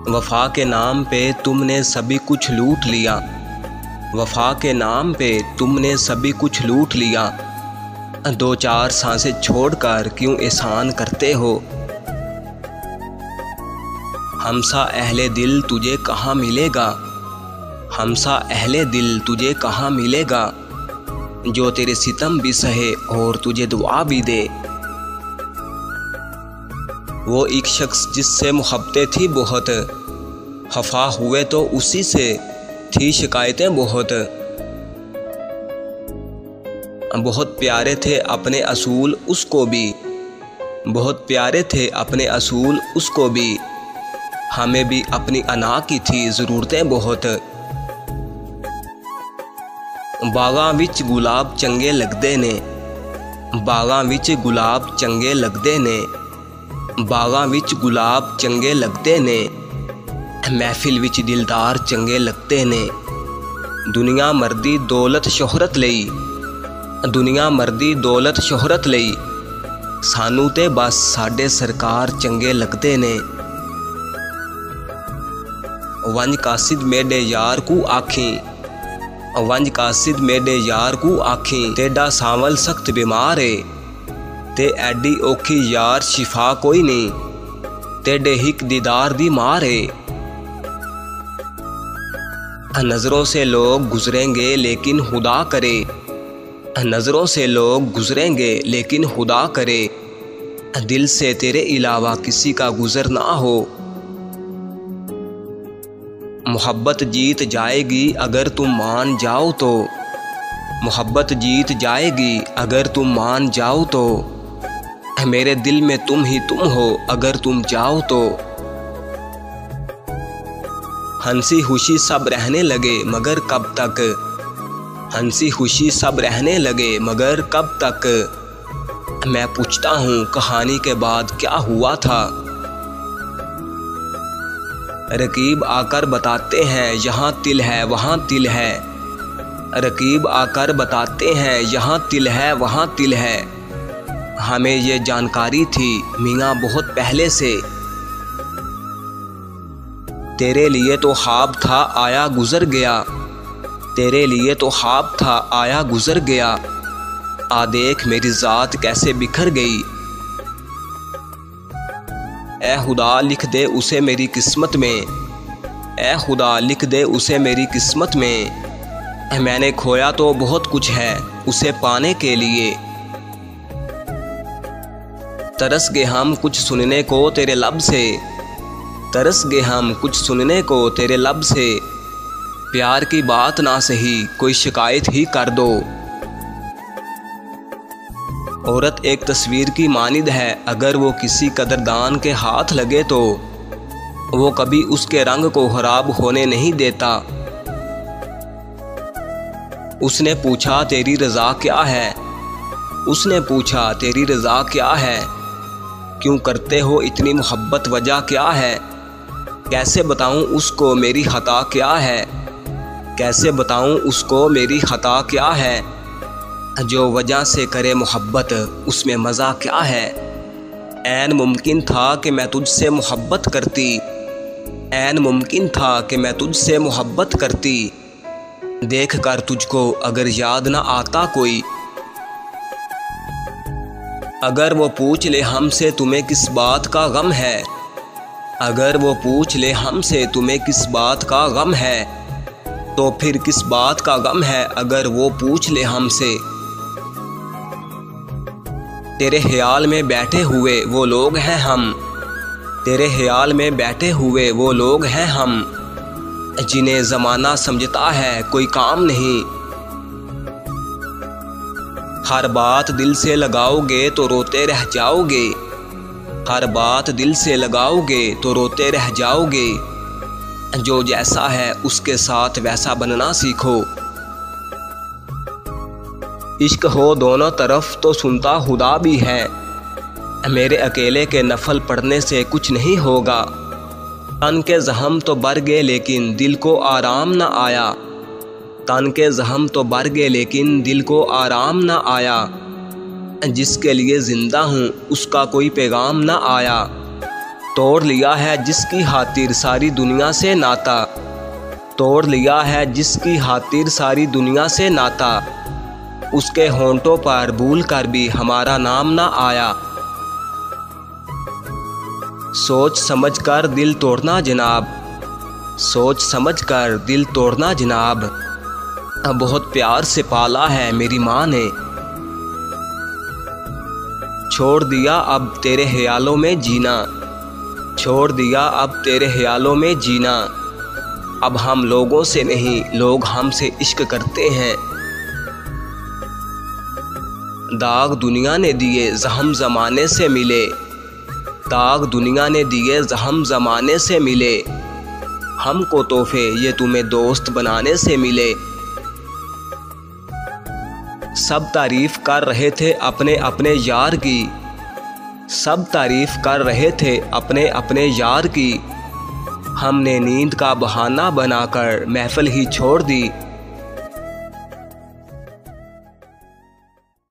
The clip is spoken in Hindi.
वफा के नाम पे तुमने सभी कुछ लूट लिया, वफा के नाम पे तुमने सभी कुछ लूट लिया। दो चार सांसें छोड़कर क्यों एहसान करते हो। हमसा अहले दिल तुझे कहाँ मिलेगा, हमसा अहले दिल तुझे कहाँ मिलेगा, जो तेरे सितम भी सहे और तुझे दुआ भी दे। वो एक शख्स जिससे मोहब्बतें थी बहुत, खफा हुए तो उसी से थी शिकायतें बहुत। बहुत प्यारे थे अपने असूल उसको भी, बहुत प्यारे थे अपने असूल उसको भी, हमें भी अपनी अना की थी ज़रूरतें बहुत। बागां विच गुलाब चंगे लगदे ने, बागां विच गुलाब चंगे लगदे ने, बागां विच गुलाब चंगे लगदे ने, महफिल विच दिलदार चंगे लगदे ने। दुनिया मरदी दौलत शोहरत लई, दुनिया मरदी दौलत शोहरत लई, सानू ते बस साडे सरकार चंगे लगदे ने। वंज कासिद मेरे यार को आखी, वंज कासिद मेरे यार को आखी, तेडा सावल सख्त बीमार है, ते एडी औखी यार शिफा कोई नहीं, तेडे हिक दीदार दी मार है। नज़रों से लोग गुजरेंगे लेकिन खुदा करे, नज़रों से लोग गुजरेंगे लेकिन खुदा करे, दिल से तेरे अलावा किसी का गुजर ना हो। मोहब्बत जीत जाएगी अगर तुम मान जाओ तो, मोहब्बत जीत जाएगी अगर तुम मान जाओ तो, मेरे दिल में तुम ही तुम हो अगर तुम जाओ तो। हंसी खुशी सब रहने लगे मगर कब तक, हंसी खुशी सब रहने लगे मगर कब तक, मैं पूछता हूँ कहानी के बाद क्या हुआ था। रकीब आकर बताते हैं यहाँ तिल है वहाँ तिल है, रकीब आकर बताते हैं यहाँ तिल है वहाँ तिल है, हमें ये जानकारी थी मियाँ बहुत पहले से। तेरे लिए तो ख्वाब था आया गुजर गया, तेरे लिए तो ख्वाब था आया गुजर गया, आ देख मेरी ज़ात कैसे बिखर गई। ए खुदा लिख दे उसे मेरी किस्मत में, ए खुदा लिख दे उसे मेरी किस्मत में, मैंने खोया तो बहुत कुछ है उसे पाने के लिए। तरस गए हम कुछ सुनने को तेरे लब से, तरस गए हम कुछ सुनने को तेरे लब से, प्यार की बात ना सही कोई शिकायत ही कर दो। औरत एक तस्वीर की मानिद है, अगर वो किसी कदरदान के हाथ लगे तो वो कभी उसके रंग को खराब होने नहीं देता। उसने पूछा तेरी रज़ा क्या है, उसने पूछा तेरी रज़ा क्या है, क्यों करते हो इतनी मोहब्बत वजह क्या है, कैसे बताऊं उसको मेरी खता क्या है, कैसे बताऊं उसको मेरी खता क्या है, जो वजह से करे मोहब्बत उसमें मज़ा क्या है। ऐन मुमकिन था कि मैं तुझसे मोहब्बत करती, ऐन मुमकिन था कि मैं तुझसे मोहब्बत करती, देख कर तुझको अगर याद ना आता कोई। अगर वो पूछ ले हमसे तुम्हें किस बात का गम है, अगर वो पूछ ले हमसे तुम्हें किस बात का गम है, तो फिर किस बात का गम है अगर वो पूछ ले हमसे। तेरे ख्याल में बैठे हुए वो लोग हैं हम, तेरे ख्याल में बैठे हुए वो लोग हैं हम, जिन्हें ज़माना समझता है कोई काम नहीं। हर बात दिल से लगाओगे तो रोते रह जाओगे, हर बात दिल से लगाओगे तो रोते रह जाओगे, जो जैसा है उसके साथ वैसा बनना सीखो। इश्क हो दोनों तरफ तो सुनता खुदा भी है, मेरे अकेले के नफल पढ़ने से कुछ नहीं होगा। तन के जख्म तो बढ़ गए लेकिन दिल को आराम न आया, तन के जख्म तो बढ़ गए लेकिन दिल को आराम न आया, जिसके लिए ज़िंदा हूँ उसका कोई पैगाम न आया। तोड़ लिया है जिसकी खातिर सारी दुनिया से नाता, तोड़ लिया है जिसकी खातिर सारी दुनिया से नाता, उसके होंठों पर भूल कर भी हमारा नाम ना आया। सोच समझ कर दिल तोड़ना जनाब, सोच समझ कर दिल तोड़ना जनाब, बहुत प्यार से पाला है मेरी माँ ने। छोड़ दिया अब तेरे ख्यालों में जीना, छोड़ दिया अब तेरे ख्यालों में जीना, अब हम लोगों से नहीं लोग हमसे इश्क करते हैं। दाग दुनिया ने दिए जहम ज़माने से मिले, दाग दुनिया ने दिए जहम ज़माने से मिले, हमको तोहफे ये तुम्हें दोस्त बनाने से मिले। सब तारीफ़ कर रहे थे अपने अपने यार की, सब तारीफ़ कर रहे थे अपने अपने यार की, हमने नींद का बहाना बनाकर महफिल ही छोड़ दी।